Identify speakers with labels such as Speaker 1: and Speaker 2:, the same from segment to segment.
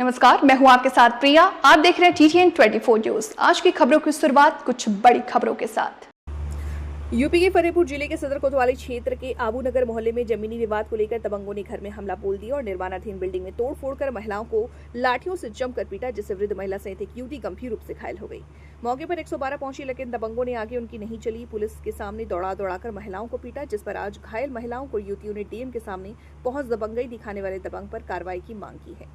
Speaker 1: नमस्कार, मैं हूं आपके साथ प्रिया। आप देख रहे हैं TTN 24 न्यूज। आज की खबरों की शुरुआत कुछ बड़ी खबरों के साथ।
Speaker 2: यूपी के फतेहपुर जिले के सदर कोतवाली क्षेत्र के आबू नगर मोहल्ले में जमीनी विवाद को लेकर दबंगों ने घर में हमला बोल दिया और निर्माणाधीन बिल्डिंग में तोड़फोड़ कर महिलाओं को लाठियों से जमकर पीटा, जिससे वृद्ध महिला सहित एक युवती गंभीर रूप से घायल हो गई। मौके पर 112 पहुंची, लेकिन दबंगों ने आगे उनकी नहीं चली। पुलिस के सामने दौड़ाकर महिलाओं को पीटा, जिस पर आज घायल महिलाओं को युवतियों ने डीएम के सामने पहुंच दबंगई दिखाने वाले दबंग पर कार्रवाई की मांग की है।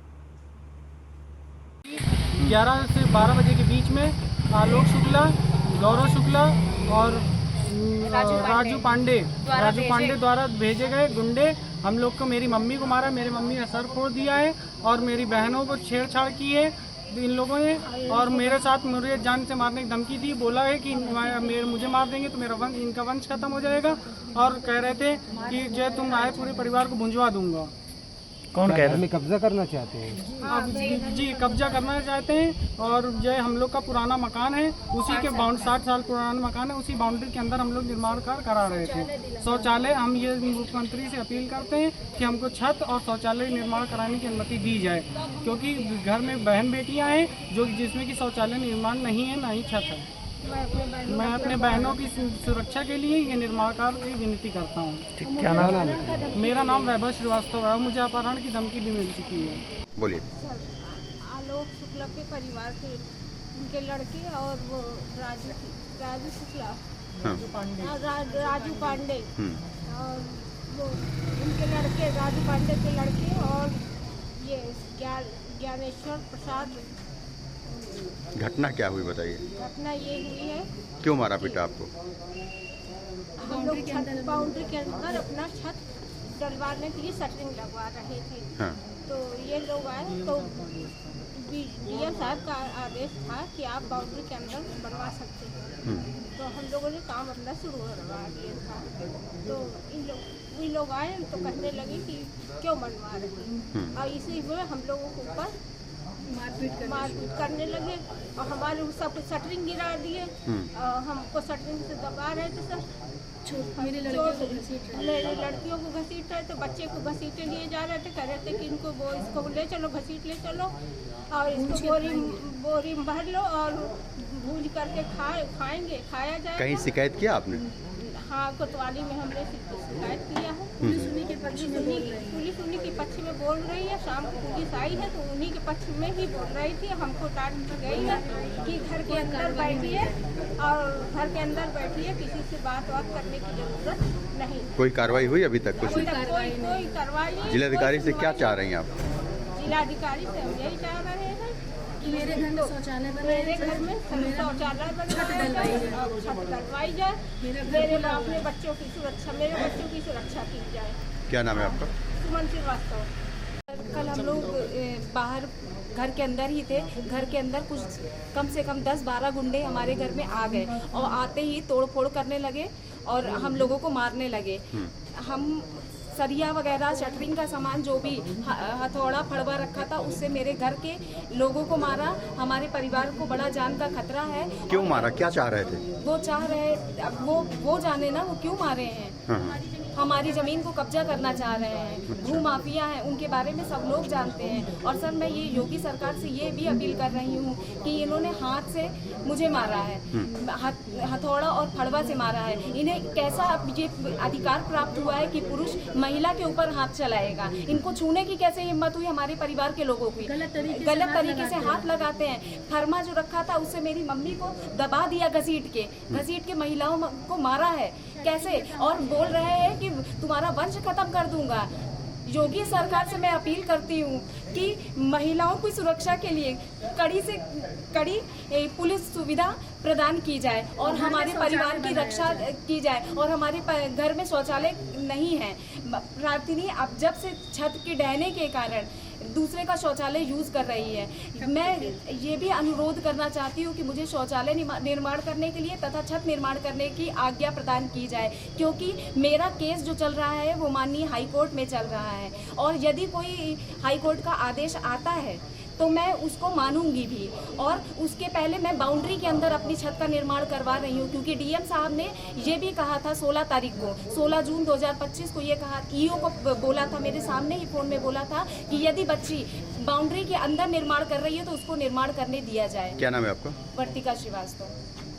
Speaker 3: 11 से 12 बजे के बीच में आलोक शुक्ला, गौरव शुक्ला और राजू पांडे द्वारा भेजे गए गुंडे हम लोग को, मेरी मम्मी को मारा, मेरी मम्मी ने सर फोड़ दिया है और मेरी बहनों को छेड़छाड़ की है इन लोगों ने, और मेरे साथ मुझे जान से मारने की धमकी दी। बोला है कि मुझे मार देंगे तो मेरा वंश, इनका वंश खत्म हो जाएगा, और कह रहे थे कि जो तुम आए पूरे परिवार को भुंजवा दूंगा।
Speaker 4: कौन कह रहे हैं? कब्जा करना चाहते हैं?
Speaker 3: अब जी कब्जा करना चाहते हैं, और जो हम लोग का पुराना मकान है उसी के 60 साल पुराना मकान है, उसी बाउंड्री के अंदर हम लोग निर्माण कार्य करा रहे थे। शौचालय, हम ये मुख्यमंत्री से अपील करते हैं कि हमको छत और शौचालय निर्माण कराने की अनुमति दी जाए, क्योंकि घर में बहन बेटियां हैं जो जिसमें कि शौचालय निर्माण नहीं है, ना ही छत है। मैं अपने बहनों की सुरक्षा के लिए ये निर्माण कार्य की विनती करता हूँ।
Speaker 4: क्या नाम है?
Speaker 3: मेरा नाम वैभव श्रीवास्तव है। मुझे अपहरण की धमकी भी मिल चुकी है।
Speaker 4: बोलिए।
Speaker 5: आलोक शुक्ला के परिवार के उनके लड़के और वो राजू शुक्ला, राजू पांडे और वो उनके लड़के, राजू पांडे के लड़के और ये ज्ञानेश्वर प्रसाद।
Speaker 4: घटना क्या हुई बताइए?
Speaker 5: घटना ये हुई है,
Speaker 4: क्यों मारा पीटा आपको?
Speaker 5: हम लोग बाउंड्री के अंदर अपना छत डलवाने के लिए शटरिंग लगवा रहे थे।
Speaker 4: हाँ।
Speaker 5: तो ये लोग आए तो डीएम साहब का आदेश था कि आप बाउंड्री के अंदर बनवा सकते हैं। तो हम लोगों ने काम अपना शुरू करवा दिया था। तो इन लोग आए तो कहने लगे कि क्यों बनवा रहे हैं, और इसी में हम लोगों के ऊपर मारपीट करने लगे और हमारे सब शटरिंग गिरा दिए। हमको शटरिंग से दबा रहे थे सर। मेरे लड़कियों को घसीट रहे थे, बच्चे को घसीटे लिए जा रहे थे, कह रहे थे कि इसको ले चलो, घसीट ले चलो और इसको बोरी में भर लो और भूज करके खाएंगे, खाया जाए।
Speaker 4: कहीं शिकायत किया आपने?
Speaker 5: हाँ, कोतवाली में हमने शिकायत किया है। पुलिस उन्हीं के पक्ष में बोल रही है। शाम को पुलिस आई है तो उन्हीं के पक्ष में ही बोल रही थी। हमको डांट गई है कि घर के अंदर बैठिए और घर के अंदर बैठिए, किसी से बात करने की जरूरत नहीं।
Speaker 4: कोई कार्रवाई हुई अभी तक? कुछ
Speaker 5: कोई कार्रवाई नहीं।
Speaker 4: जिलाधिकारी से क्या चाह रही हैं आप?
Speaker 5: जिलाधिकारी से हम यही चाह रहे हैं कि मेरे घर में शौचालय बनाए, मेरे घर में शौचालय डलवाई जाए, मेरे अपने बच्चों की सुरक्षा, मेरे बच्चों की सुरक्षा की जाए।
Speaker 4: क्या नाम है आपका?
Speaker 5: सुमन श्रीवास्तव।
Speaker 6: कल हम लोग बाहर घर के अंदर ही थे। घर के अंदर कुछ कम से कम 10-12 गुंडे हमारे घर में आ गए और आते ही तोड़फोड़ करने लगे और हम लोगों को मारने लगे। हम सरिया वगैरह, शटरिंग का सामान, जो भी हथौड़ा फड़वा रखा था, उससे मेरे घर के लोगों को मारा। हमारे परिवार को बड़ा जान का खतरा है।
Speaker 4: क्यों मारा? क्या चाह रहे थे?
Speaker 6: वो चाह रहे, अब वो जाने ना वो क्यों मारे हैं। हमारी ज़मीन को कब्जा करना चाह रहे हैं। भू माफिया हैं, उनके बारे में सब लोग जानते हैं। और सर, मैं ये योगी सरकार से ये भी अपील कर रही हूँ कि इन्होंने हाथ से मुझे मारा है, हथौड़ा और फड़वा से मारा है। इन्हें कैसा ये अधिकार प्राप्त हुआ है कि पुरुष महिला के ऊपर हाथ चलाएगा? इनको छूने की कैसे हिम्मत हुई हमारे परिवार के लोगों की? गलत तरीके से हाथ लगाते हैं। फरमा जो रखा था उससे मेरी मम्मी को दबा दिया, घसीट के महिलाओं को मारा है। कैसे? और बोल रहे हैं कि तुम्हारा वंश खत्म कर दूंगा। योगी सरकार से मैं अपील करती हूँ कि महिलाओं की सुरक्षा के लिए कड़ी से कड़ी पुलिस सुविधा प्रदान की जाए और हमारे परिवार की रक्षा की जाए। और हमारे घर में शौचालय नहीं है। प्रार्थिनी अब जब से छत के ढहने के कारण दूसरे का शौचालय यूज़ कर रही है। मैं ये भी अनुरोध करना चाहती हूँ कि मुझे शौचालय निर्माण करने के लिए तथा छत निर्माण करने की आज्ञा प्रदान की जाए, क्योंकि मेरा केस जो चल रहा है वो माननीय हाई कोर्ट में चल रहा है। और यदि कोई हाई कोर्ट का आदेश आता है तो मैं उसको मानूंगी भी। और उसके पहले मैं बाउंड्री के अंदर अपनी छत का निर्माण करवा रही हूँ, क्योंकि डीएम साहब ने ये भी कहा था 16 तारीख को, 16 जून 2025 को ये कहा, ईओ को बोला था, मेरे सामने ही फोन में बोला था कि यदि बच्ची बाउंड्री के अंदर निर्माण कर रही है तो उसको निर्माण करने दिया जाए।
Speaker 4: क्या नाम है आपका?
Speaker 6: वर्तिका श्रीवास्तव।